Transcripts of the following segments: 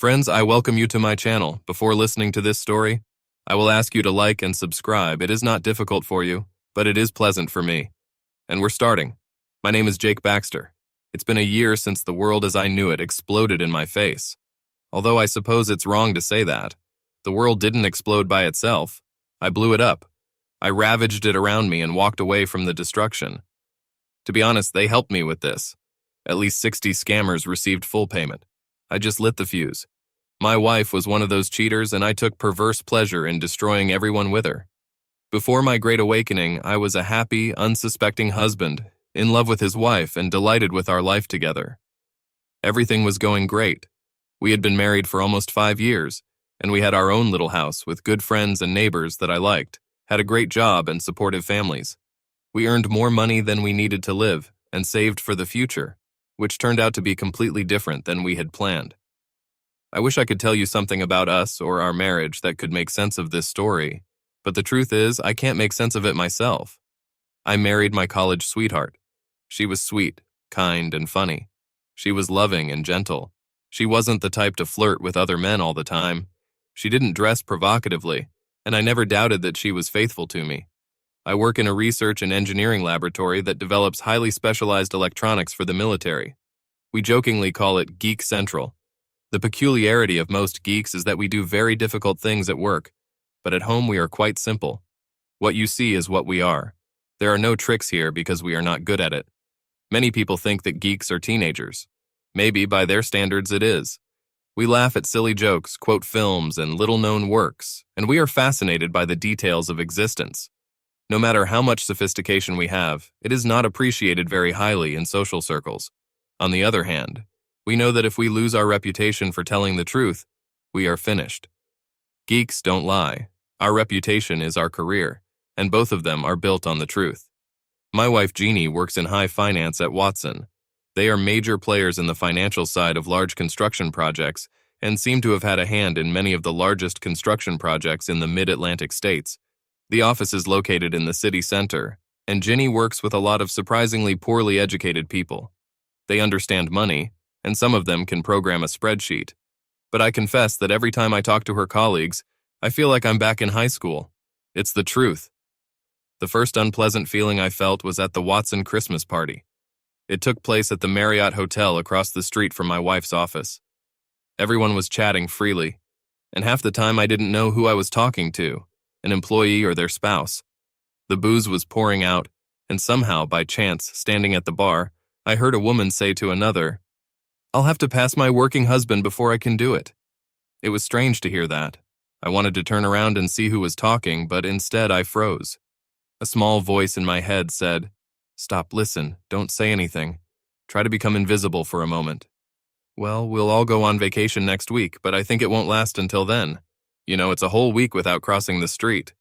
Friends, I welcome you to my channel. Before listening to this story, I will ask you to like and subscribe. It is not difficult for you, but it is pleasant for me. And we're starting. My name is Jake Baxter. It's been a year since the world as I knew it exploded in my face. Although I suppose it's wrong to say that. The world didn't explode by itself. I blew it up. I ravaged it around me and walked away from the destruction. To be honest, they helped me with this. At least 60 scammers received full payment. I just lit the fuse. My wife was one of those cheaters, and I took perverse pleasure in destroying everyone with her. Before my great awakening, I was a happy, unsuspecting husband, in love with his wife and delighted with our life together. Everything was going great. We had been married for almost 5 years, and we had our own little house with good friends and neighbors that I liked, had a great job and supportive families. We earned more money than we needed to live and saved for the future, which turned out to be completely different than we had planned. I wish I could tell you something about us or our marriage that could make sense of this story, but the truth is I can't make sense of it myself. I married my college sweetheart. She was sweet, kind, and funny. She was loving and gentle. She wasn't the type to flirt with other men all the time. She didn't dress provocatively, and I never doubted that she was faithful to me. I work in a research and engineering laboratory that develops highly specialized electronics for the military. We jokingly call it Geek Central. The peculiarity of most geeks is that we do very difficult things at work, but at home we are quite simple. What you see is what we are. There are no tricks here because we are not good at it. Many people think that geeks are teenagers. Maybe by their standards it is. We laugh at silly jokes, quote films, and little-known works, and we are fascinated by the details of existence. No matter how much sophistication we have, it is not appreciated very highly in social circles. On the other hand, we know that if we lose our reputation for telling the truth, we are finished. Geeks don't lie. Our reputation is our career, and both of them are built on the truth. My wife Jeannie works in high finance at Watson. They are major players in the financial side of large construction projects and seem to have had a hand in many of the largest construction projects in the mid-Atlantic states. The office is located in the city center, and Ginny works with a lot of surprisingly poorly educated people. They understand money, and some of them can program a spreadsheet. But I confess that every time I talk to her colleagues, I feel like I'm back in high school. It's the truth. The first unpleasant feeling I felt was at the Watson Christmas party. It took place at the Marriott Hotel across the street from my wife's office. Everyone was chatting freely, and half the time I didn't know who I was talking to, an employee or their spouse. The booze was pouring out, and somehow, by chance, standing at the bar, I heard a woman say to another, "I'll have to pass my working husband before I can do it." It was strange to hear that. I wanted to turn around and see who was talking, but instead I froze. A small voice in my head said, "Stop, listen, don't say anything. Try to become invisible for a moment." "Well, we'll all go on vacation next week, but I think it won't last until then. You know, it's a whole week without crossing the street."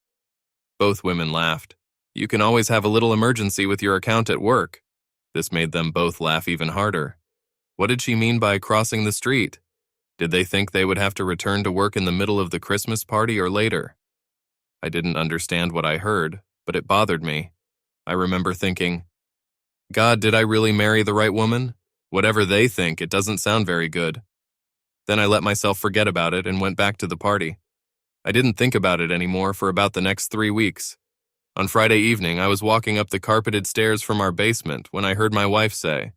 Both women laughed. "You can always have a little emergency with your account at work." This made them both laugh even harder. What did she mean by crossing the street? Did they think they would have to return to work in the middle of the Christmas party or later? I didn't understand what I heard, but it bothered me. I remember thinking, God, did I really marry the right woman? Whatever they think, it doesn't sound very good. Then I let myself forget about it and went back to the party. I didn't think about it anymore for about the next 3 weeks. On Friday evening, I was walking up the carpeted stairs from our basement when I heard my wife say,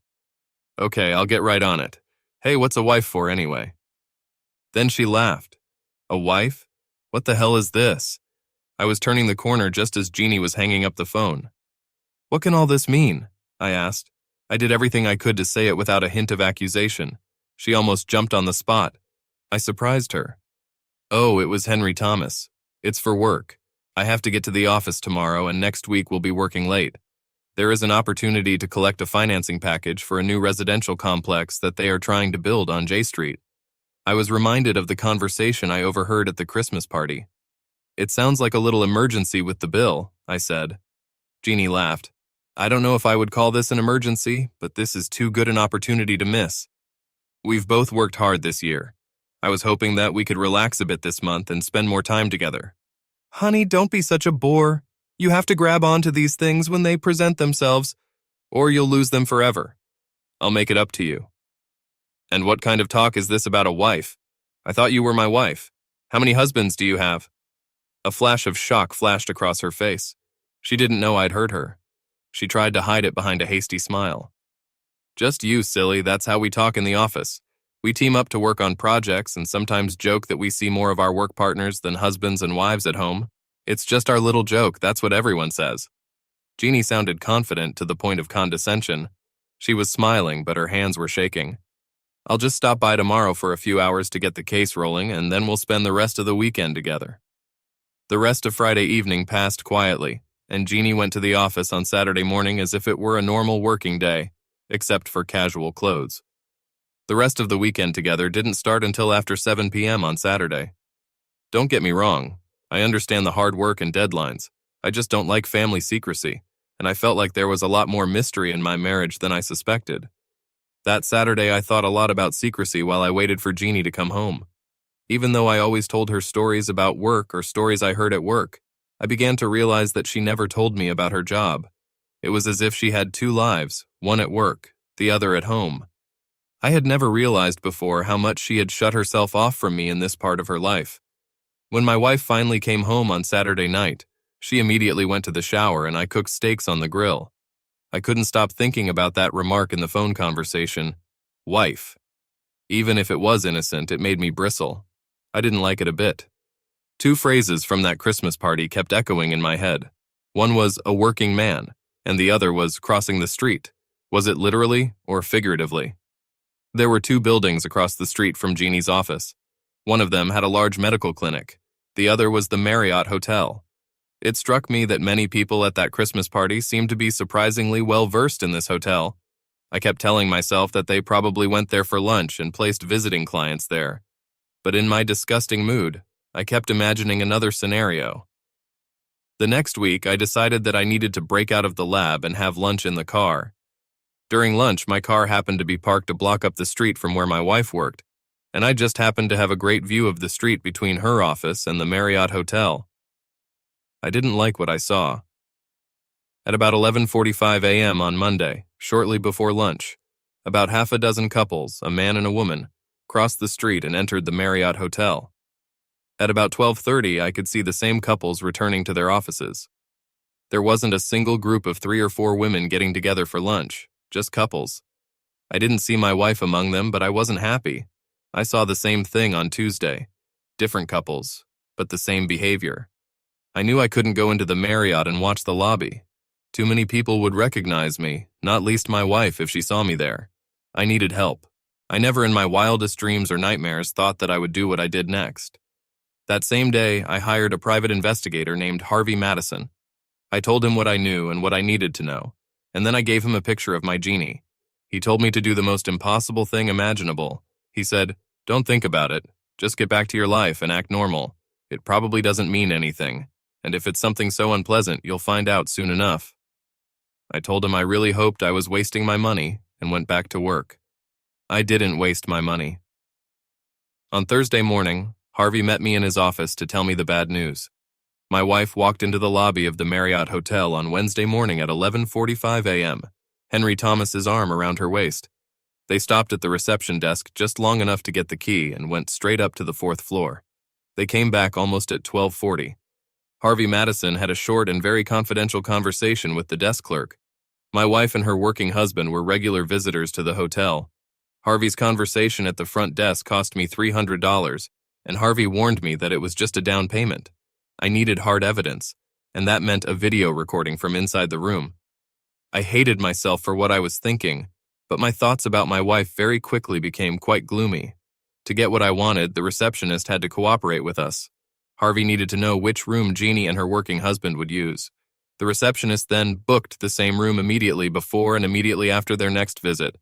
"Okay, I'll get right on it. Hey, what's a wife for anyway?" Then she laughed. A wife? What the hell is this? I was turning the corner just as Jeannie was hanging up the phone. "What can all this mean?" I asked. I did everything I could to say it without a hint of accusation. She almost jumped on the spot. I surprised her. "Oh, it was Henry Thomas. It's for work. I have to get to the office tomorrow, and next week we'll be working late. There is an opportunity to collect a financing package for a new residential complex that they are trying to build on J Street." I was reminded of the conversation I overheard at the Christmas party. "It sounds like a little emergency with the bill," I said. Jeannie laughed. "I don't know if I would call this an emergency, but this is too good an opportunity to miss. We've both worked hard this year. I was hoping that we could relax a bit this month and spend more time together." "Honey, don't be such a bore. You have to grab onto these things when they present themselves, or you'll lose them forever. I'll make it up to you." "And what kind of talk is this about a wife? I thought you were my wife. How many husbands do you have?" A flash of shock flashed across her face. She didn't know I'd hurt her. She tried to hide it behind a hasty smile. "Just you, silly. That's how we talk in the office. We team up to work on projects and sometimes joke that we see more of our work partners than husbands and wives at home. It's just our little joke, that's what everyone says." Jeannie sounded confident to the point of condescension. She was smiling, but her hands were shaking. "I'll just stop by tomorrow for a few hours to get the case rolling, and then we'll spend the rest of the weekend together." The rest of Friday evening passed quietly, and Jeannie went to the office on Saturday morning as if it were a normal working day, except for casual clothes. The rest of the weekend together didn't start until after 7 p.m. on Saturday. Don't get me wrong, I understand the hard work and deadlines. I just don't like family secrecy, and I felt like there was a lot more mystery in my marriage than I suspected. That Saturday I thought a lot about secrecy while I waited for Jeannie to come home. Even though I always told her stories about work or stories I heard at work, I began to realize that she never told me about her job. It was as if she had two lives, one at work, the other at home. I had never realized before how much she had shut herself off from me in this part of her life. When my wife finally came home on Saturday night, she immediately went to the shower and I cooked steaks on the grill. I couldn't stop thinking about that remark in the phone conversation, wife. Even if it was innocent, it made me bristle. I didn't like it a bit. Two phrases from that Christmas party kept echoing in my head. One was a working man, and the other was crossing the street. Was it literally or figuratively? There were two buildings across the street from Jeannie's office. One of them had a large medical clinic. The other was the Marriott Hotel. It struck me that many people at that Christmas party seemed to be surprisingly well-versed in this hotel. I kept telling myself that they probably went there for lunch and placed visiting clients there. But in my disgusting mood, I kept imagining another scenario. The next week, I decided that I needed to break out of the lab and have lunch in the car. During lunch, my car happened to be parked a block up the street from where my wife worked, and I just happened to have a great view of the street between her office and the Marriott Hotel. I didn't like what I saw. At about 11:45 a.m. on Monday, shortly before lunch, about half a dozen couples, a man and a woman, crossed the street and entered the Marriott Hotel. At about 12:30, I could see the same couples returning to their offices. There wasn't a single group of 3 or 4 women getting together for lunch, just couples. I didn't see my wife among them, but I wasn't happy. I saw the same thing on Tuesday. Different couples, but the same behavior. I knew I couldn't go into the Marriott and watch the lobby. Too many people would recognize me, not least my wife if she saw me there. I needed help. I never in my wildest dreams or nightmares thought that I would do what I did next. That same day, I hired a private investigator named Harvey Madison. I told him what I knew and what I needed to know, and then I gave him a picture of my Jeannie. He told me to do the most impossible thing imaginable. He said, "Don't think about it. Just get back to your life and act normal. It probably doesn't mean anything, and if it's something so unpleasant, you'll find out soon enough." I told him I really hoped I was wasting my money and went back to work. I didn't waste my money. On Thursday morning, Harvey met me in his office to tell me the bad news. My wife walked into the lobby of the Marriott Hotel on Wednesday morning at 11:45 a.m., Henry Thomas's arm around her waist. They stopped at the reception desk just long enough to get the key and went straight up to the 4th floor. They came back almost at 12:40. Harvey Madison had a short and very confidential conversation with the desk clerk. My wife and her working husband were regular visitors to the hotel. Harvey's conversation at the front desk cost me $300, and Harvey warned me that it was just a down payment. I needed hard evidence, and that meant a video recording from inside the room. I hated myself for what I was thinking, but my thoughts about my wife very quickly became quite gloomy. To get what I wanted, the receptionist had to cooperate with us. Harvey needed to know which room Jeannie and her working husband would use. The receptionist then booked the same room immediately before and immediately after their next visit,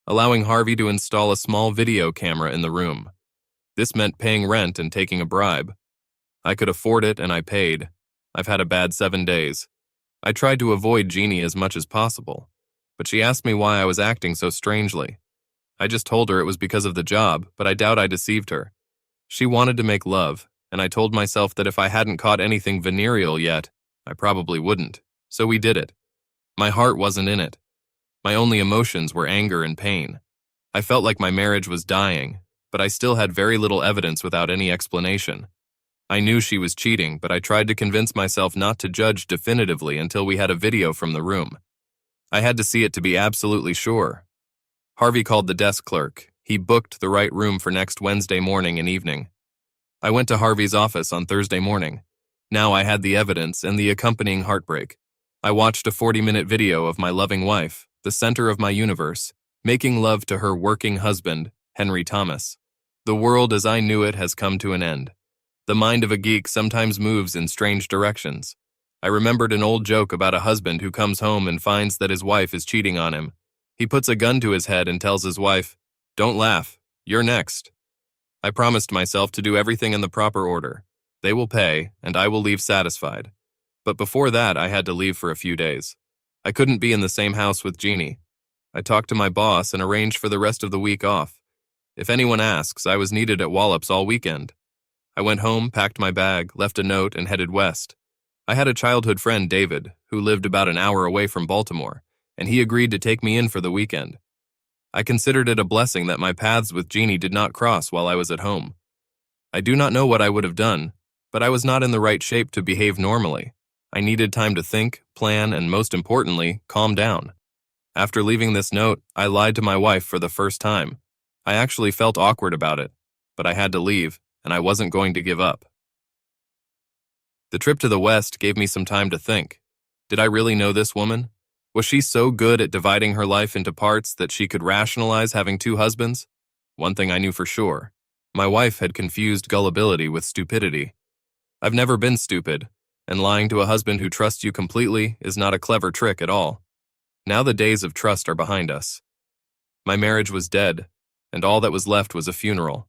allowing Harvey to install a small video camera in the room. This meant paying rent and taking a bribe. I could afford it and I paid. I've had a bad 7 days. I tried to avoid Jeannie as much as possible, but she asked me why I was acting so strangely. I just told her it was because of the job, but I doubt I deceived her. She wanted to make love, and I told myself that if I hadn't caught anything venereal yet, I probably wouldn't. So we did it. My heart wasn't in it. My only emotions were anger and pain. I felt like my marriage was dying, but I still had very little evidence without any explanation. I knew she was cheating, but I tried to convince myself not to judge definitively until we had a video from the room. I had to see it to be absolutely sure. Harvey called the desk clerk. He booked the right room for next Wednesday morning and evening. I went to Harvey's office on Thursday morning. Now I had the evidence and the accompanying heartbreak. I watched a 40-minute video of my loving wife, the center of my universe, making love to her working husband, Henry Thomas. The world as I knew it has come to an end. The mind of a geek sometimes moves in strange directions. I remembered an old joke about a husband who comes home and finds that his wife is cheating on him. He puts a gun to his head and tells his wife, "Don't laugh, you're next." I promised myself to do everything in the proper order. They will pay, and I will leave satisfied. But before that, I had to leave for a few days. I couldn't be in the same house with Jeannie. I talked to my boss and arranged for the rest of the week off. If anyone asks, I was needed at Wallops all weekend. I went home, packed my bag, left a note, and headed west. I had a childhood friend, David, who lived about an hour away from Baltimore, and he agreed to take me in for the weekend. I considered it a blessing that my paths with Jeannie did not cross while I was at home. I do not know what I would have done, but I was not in the right shape to behave normally. I needed time to think, plan, and most importantly, calm down. After leaving this note, I lied to my wife for the first time. I actually felt awkward about it, but I had to leave, and I wasn't going to give up. The trip to the West gave me some time to think. Did I really know this woman? Was she so good at dividing her life into parts that she could rationalize having two husbands? One thing I knew for sure. My wife had confused gullibility with stupidity. I've never been stupid, and lying to a husband who trusts you completely is not a clever trick at all. Now the days of trust are behind us. My marriage was dead, and all that was left was a funeral.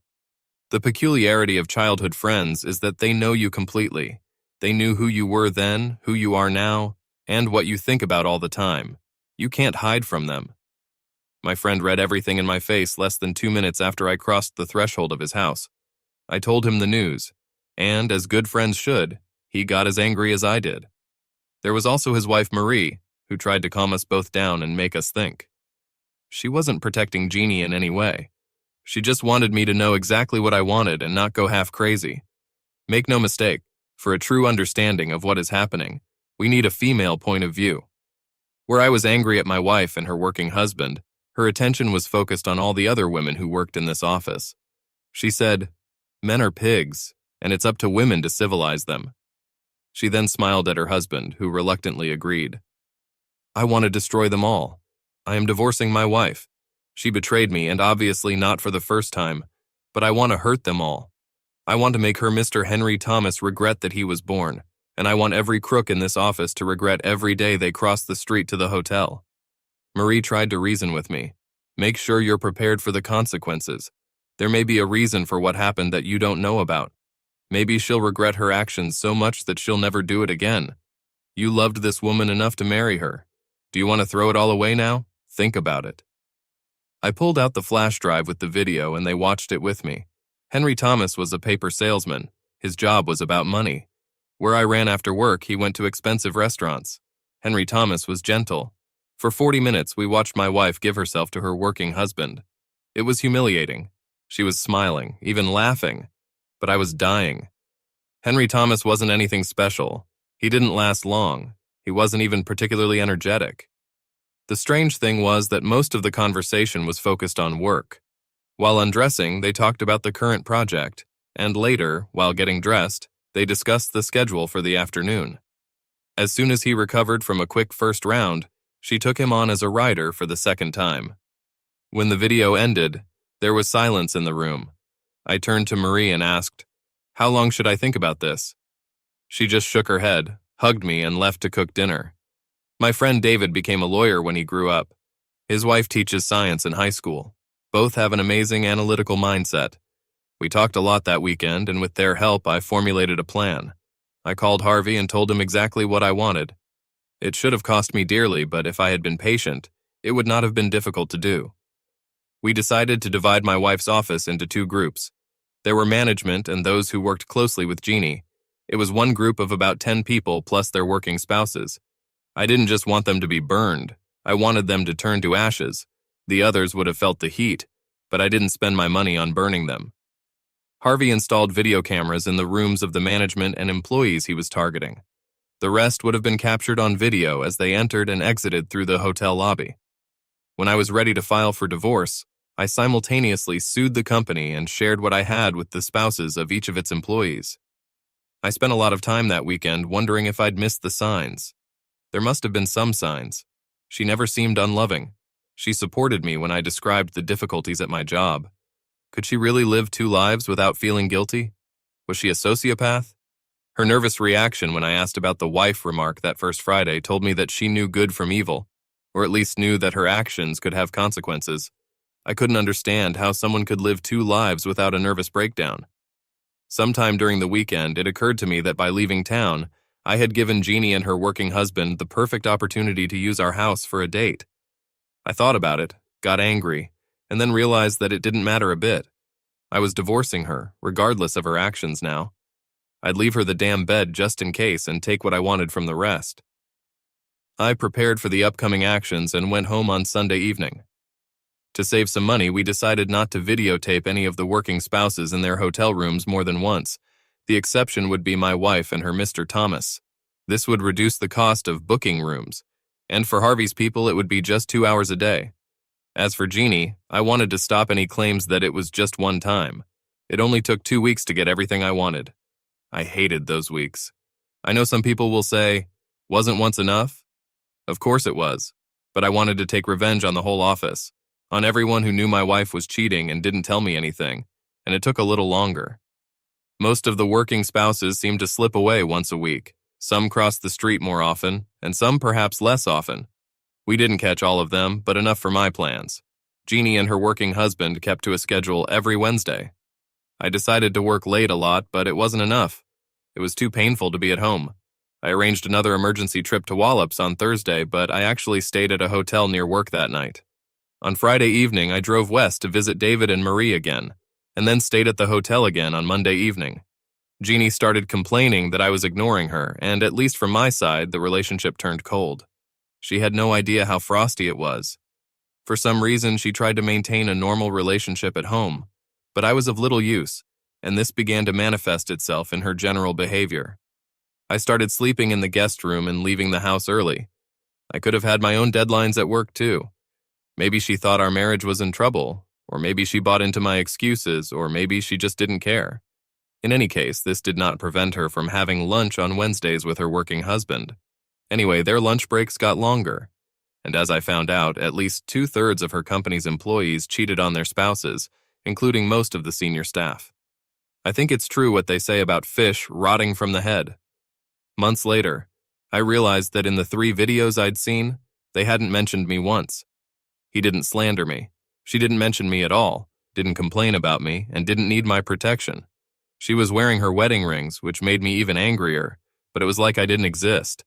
The peculiarity of childhood friends is that they know you completely. They knew who you were then, who you are now, and what you think about all the time. You can't hide from them. My friend read everything in my face less than 2 minutes after I crossed the threshold of his house. I told him the news, and, as good friends should, he got as angry as I did. There was also his wife Marie, who tried to calm us both down and make us think. She wasn't protecting Jeannie in any way. She just wanted me to know exactly what I wanted and not go half crazy. Make no mistake, for a true understanding of what is happening, we need a female point of view. Where I was angry at my wife and her working husband, her attention was focused on all the other women who worked in this office. She said, "Men are pigs, and it's up to women to civilize them." She then smiled at her husband, who reluctantly agreed. "I want to destroy them all. I am divorcing my wife. She betrayed me, and obviously not for the first time, but I want to hurt them all. I want to make her Mr. Henry Thomas regret that he was born, and I want every crook in this office to regret every day they cross the street to the hotel." Marie tried to reason with me. "Make sure you're prepared for the consequences. There may be a reason for what happened that you don't know about. Maybe she'll regret her actions so much that she'll never do it again. You loved this woman enough to marry her. Do you want to throw it all away now? Think about it." I pulled out the flash drive with the video and they watched it with me. Henry Thomas was a paper salesman. His job was about money. Where I ran after work, he went to expensive restaurants. Henry Thomas was gentle. For 40 minutes, we watched my wife give herself to her working husband. It was humiliating. She was smiling, even laughing. But I was dying. Henry Thomas wasn't anything special. He didn't last long. He wasn't even particularly energetic. The strange thing was that most of the conversation was focused on work. While undressing, they talked about the current project, and later, while getting dressed, they discussed the schedule for the afternoon. As soon as he recovered from a quick first round, she took him on as a rider for the second time. When the video ended, there was silence in the room. I turned to Marie and asked, "How long should I think about this?" She just shook her head, hugged me, and left to cook dinner. My friend David became a lawyer when he grew up. His wife teaches science in high school. Both have an amazing analytical mindset. We talked a lot that weekend, and with their help, I formulated a plan. I called Harvey and told him exactly what I wanted. It should have cost me dearly, but if I had been patient, it would not have been difficult to do. We decided to divide my wife's office into 2 groups. There were management and those who worked closely with Jeannie. It was one group of about 10 people plus their working spouses. I didn't just want them to be burned. I wanted them to turn to ashes. The others would have felt the heat, but I didn't spend my money on burning them. Harvey installed video cameras in the rooms of the management and employees he was targeting. The rest would have been captured on video as they entered and exited through the hotel lobby. When I was ready to file for divorce, I simultaneously sued the company and shared what I had with the spouses of each of its employees. I spent a lot of time that weekend wondering if I'd missed the signs. There must have been some signs. She never seemed unloving. She supported me when I described the difficulties at my job. Could she really live two lives without feeling guilty? Was she a sociopath? Her nervous reaction when I asked about the wife remark that first Friday told me that she knew good from evil, or at least knew that her actions could have consequences. I couldn't understand how someone could live two lives without a nervous breakdown. Sometime during the weekend, it occurred to me that by leaving town, I had given Jeannie and her working husband the perfect opportunity to use our house for a date. I thought about it, got angry, and then realized that it didn't matter a bit. I was divorcing her, regardless of her actions now. I'd leave her the damn bed just in case and take what I wanted from the rest. I prepared for the upcoming actions and went home on Sunday evening. To save some money, we decided not to videotape any of the working spouses in their hotel rooms more than once. The exception would be my wife and her Mr. Thomas. This would reduce the cost of booking rooms, and for Harvey's people it would be just 2 hours a day. As for Jeannie, I wanted to stop any claims that it was just one time. It only took 2 weeks to get everything I wanted. I hated those weeks. I know some people will say, wasn't once enough? Of course it was, but I wanted to take revenge on the whole office, on everyone who knew my wife was cheating and didn't tell me anything, and it took a little longer. Most of the working spouses seemed to slip away once a week. Some crossed the street more often, and some perhaps less often. We didn't catch all of them, but enough for my plans. Jeannie and her working husband kept to a schedule every Wednesday. I decided to work late a lot, but it wasn't enough. It was too painful to be at home. I arranged another emergency trip to Wallops on Thursday, but I actually stayed at a hotel near work that night. On Friday evening, I drove west to visit David and Marie again, and then stayed at the hotel again on Monday evening. Jeannie started complaining that I was ignoring her, and at least from my side, the relationship turned cold. She had no idea how frosty it was. For some reason, she tried to maintain a normal relationship at home, but I was of little use, and this began to manifest itself in her general behavior. I started sleeping in the guest room and leaving the house early. I could have had my own deadlines at work too. Maybe she thought our marriage was in trouble, or maybe she bought into my excuses, or maybe she just didn't care. In any case, this did not prevent her from having lunch on Wednesdays with her working husband. Anyway, their lunch breaks got longer, and as I found out, at least 2/3 of her company's employees cheated on their spouses, including most of the senior staff. I think it's true what they say about fish rotting from the head. Months later, I realized that in the 3 videos I'd seen, they hadn't mentioned me once. He didn't slander me. She didn't mention me at all, didn't complain about me, and didn't need my protection. She was wearing her wedding rings, which made me even angrier, but it was like I didn't exist.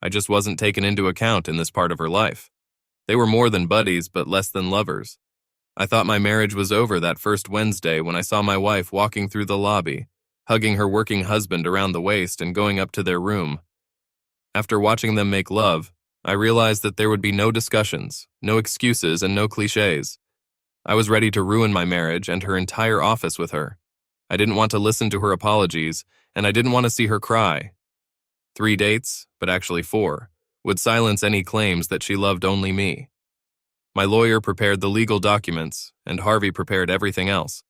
I just wasn't taken into account in this part of her life. They were more than buddies, but less than lovers. I thought my marriage was over that first Wednesday when I saw my wife walking through the lobby, hugging her working husband around the waist and going up to their room. After watching them make love, I realized that there would be no discussions, no excuses, and no cliches. I was ready to ruin my marriage and her entire office with her. I didn't want to listen to her apologies, and I didn't want to see her cry. 3 dates, but actually 4, would silence any claims that she loved only me. My lawyer prepared the legal documents, and Harvey prepared everything else.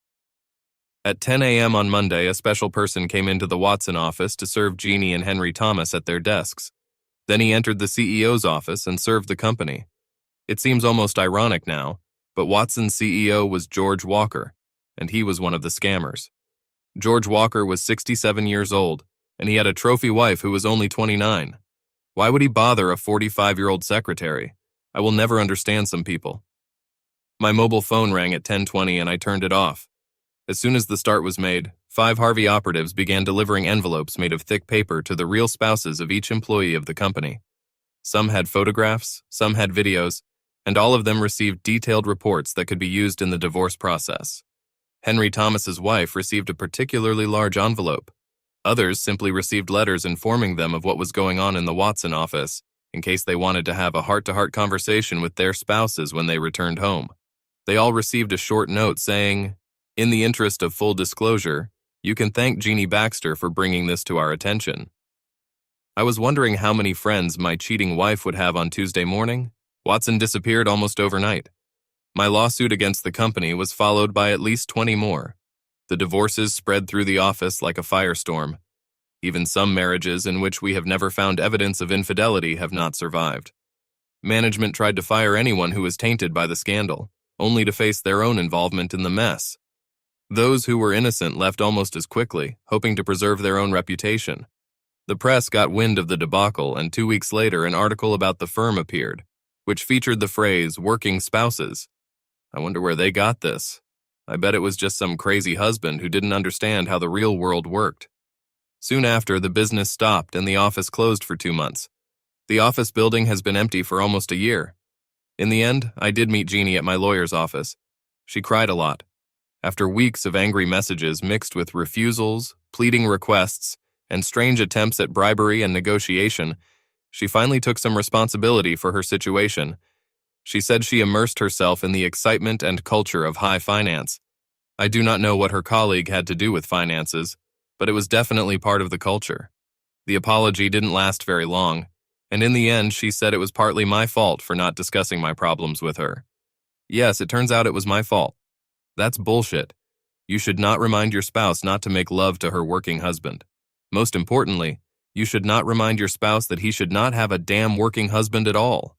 At 10 a.m. on Monday, a special person came into the Watson office to serve Jeannie and Henry Thomas at their desks. Then he entered the CEO's office and served the company. It seems almost ironic now, but Watson's CEO was George Walker, and he was one of the scammers. George Walker was 67 years old, and he had a trophy wife who was only 29. Why would he bother a 45-year-old secretary? I will never understand some people. My mobile phone rang at 10:20 and I turned it off. As soon as the start was made, 5 Harvey operatives began delivering envelopes made of thick paper to the real spouses of each employee of the company. Some had photographs, some had videos, and all of them received detailed reports that could be used in the divorce process. Henry Thomas's wife received a particularly large envelope. Others simply received letters informing them of what was going on in the Watson office, in case they wanted to have a heart-to-heart conversation with their spouses when they returned home. They all received a short note saying, "In the interest of full disclosure, you can thank Jeannie Baxter for bringing this to our attention." I was wondering how many friends my cheating wife would have on Tuesday morning. Watson disappeared almost overnight. My lawsuit against the company was followed by at least 20 more. The divorces spread through the office like a firestorm. Even some marriages in which we have never found evidence of infidelity have not survived. Management tried to fire anyone who was tainted by the scandal, only to face their own involvement in the mess. Those who were innocent left almost as quickly, hoping to preserve their own reputation. The press got wind of the debacle, and 2 weeks later an article about the firm appeared, which featured the phrase "working spouses." I wonder where they got this. I bet it was just some crazy husband who didn't understand how the real world worked. Soon after, the business stopped and the office closed for 2 months. The office building has been empty for almost a year. In the end, I did meet Jeannie at my lawyer's office. She cried a lot. After weeks of angry messages mixed with refusals, pleading requests, and strange attempts at bribery and negotiation, she finally took some responsibility for her situation. She said she immersed herself in the excitement and culture of high finance. I do not know what her colleague had to do with finances, but it was definitely part of the culture. The apology didn't last very long, and in the end she said it was partly my fault for not discussing my problems with her. Yes, it turns out it was my fault. That's bullshit. You should not remind your spouse not to make love to her working husband. Most importantly, you should not remind your spouse that he should not have a damn working husband at all.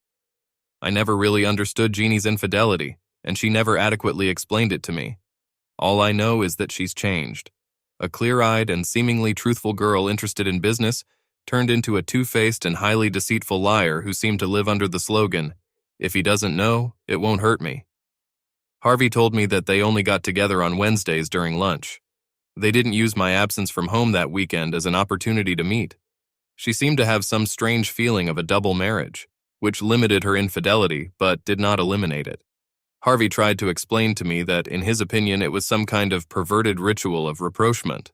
I never really understood Jeannie's infidelity, and she never adequately explained it to me. All I know is that she's changed. A clear-eyed and seemingly truthful girl interested in business turned into a two-faced and highly deceitful liar who seemed to live under the slogan, "If he doesn't know, it won't hurt me." Harvey told me that they only got together on Wednesdays during lunch. They didn't use my absence from home that weekend as an opportunity to meet. She seemed to have some strange feeling of a double marriage, which limited her infidelity but did not eliminate it. Harvey tried to explain to me that, in his opinion, it was some kind of perverted ritual of rapprochement.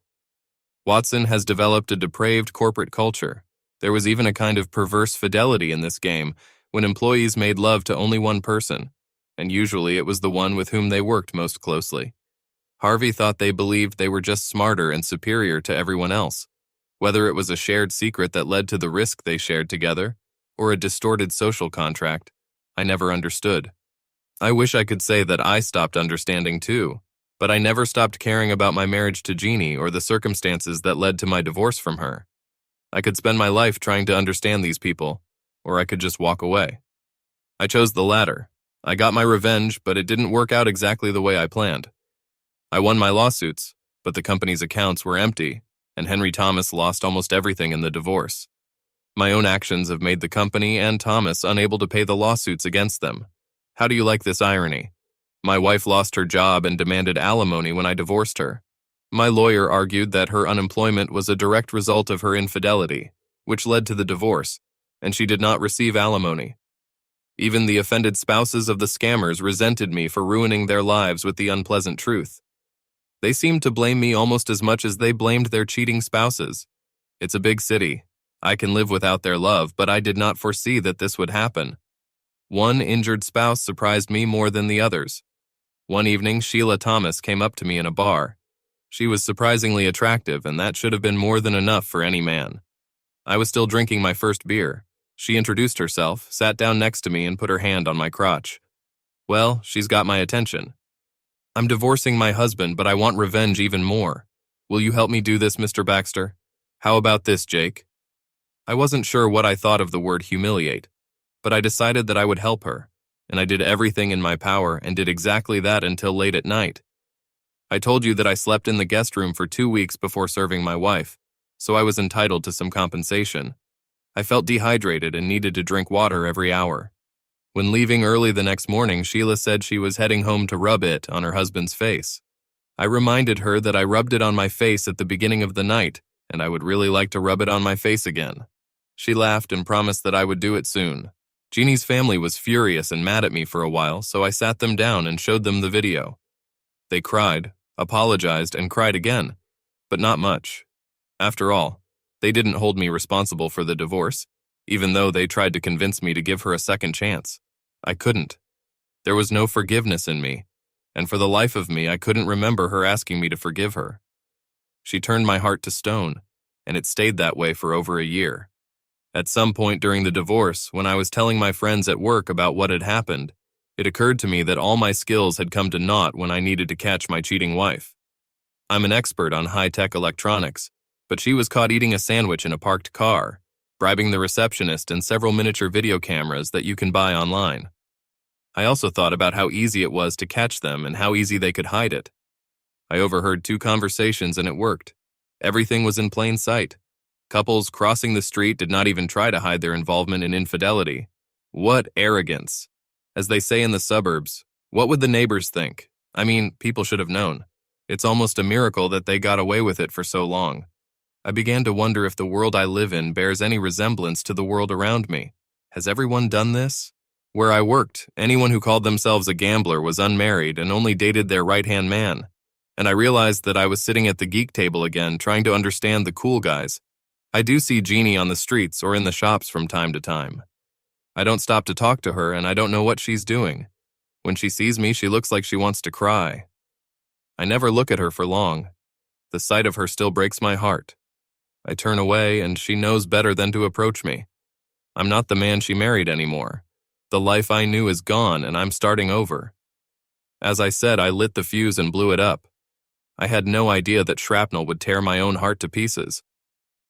Watson has developed a depraved corporate culture. There was even a kind of perverse fidelity in this game when employees made love to only one person, and usually it was the one with whom they worked most closely. Harvey thought they believed they were just smarter and superior to everyone else, whether it was a shared secret that led to the risk they shared together, or a distorted social contract. I never understood. I wish I could say that I stopped understanding too, but I never stopped caring about my marriage to Jeannie or the circumstances that led to my divorce from her. I could spend my life trying to understand these people, or I could just walk away. I chose the latter. I got my revenge, but it didn't work out exactly the way I planned. I won my lawsuits, but the company's accounts were empty, and Henry Thomas lost almost everything in the divorce. My own actions have made the company and Thomas unable to pay the lawsuits against them. How do you like this irony? My wife lost her job and demanded alimony when I divorced her. My lawyer argued that her unemployment was a direct result of her infidelity, which led to the divorce, and she did not receive alimony. Even the offended spouses of the scammers resented me for ruining their lives with the unpleasant truth. They seemed to blame me almost as much as they blamed their cheating spouses. It's a big city. I can live without their love, but I did not foresee that this would happen. One injured spouse surprised me more than the others. One evening, Sheila Thomas came up to me in a bar. She was surprisingly attractive, and that should have been more than enough for any man. I was still drinking my first beer. She introduced herself, sat down next to me, and put her hand on my crotch. Well, she's got my attention. "I'm divorcing my husband, but I want revenge even more. Will you help me do this, Mr. Baxter? How about this, Jake?" I wasn't sure what I thought of the word humiliate, but I decided that I would help her, and I did everything in my power and did exactly that until late at night. I told you that I slept in the guest room for 2 weeks before serving my wife, so I was entitled to some compensation. I felt dehydrated and needed to drink water every hour. When leaving early the next morning, Sheila said she was heading home to rub it on her husband's face. I reminded her that I rubbed it on my face at the beginning of the night, and I would really like to rub it on my face again. She laughed and promised that I would do it soon. Jeannie's family was furious and mad at me for a while, so I sat them down and showed them the video. They cried, apologized, and cried again, but not much. After all, they didn't hold me responsible for the divorce, even though they tried to convince me to give her a second chance. I couldn't. There was no forgiveness in me, and for the life of me, I couldn't remember her asking me to forgive her. She turned my heart to stone, and it stayed that way for over a year. At some point during the divorce, when I was telling my friends at work about what had happened, it occurred to me that all my skills had come to naught when I needed to catch my cheating wife. I'm an expert on high-tech electronics, but she was caught eating a sandwich in a parked car, bribing the receptionist and several miniature video cameras that you can buy online. I also thought about how easy it was to catch them and how easy they could hide it. I overheard 2 conversations and it worked. Everything was in plain sight. Couples crossing the street did not even try to hide their involvement in infidelity. What arrogance! As they say in the suburbs, what would the neighbors think? I mean, people should have known. It's almost a miracle that they got away with it for so long. I began to wonder if the world I live in bears any resemblance to the world around me. Has everyone done this? Where I worked, anyone who called themselves a gambler was unmarried and only dated their right-hand man. And I realized that I was sitting at the geek table again, trying to understand the cool guys. I do see Jeannie on the streets or in the shops from time to time. I don't stop to talk to her, and I don't know what she's doing. When she sees me, she looks like she wants to cry. I never look at her for long. The sight of her still breaks my heart. I turn away, and she knows better than to approach me. I'm not the man she married anymore. The life I knew is gone, and I'm starting over. As I said, I lit the fuse and blew it up. I had no idea that shrapnel would tear my own heart to pieces.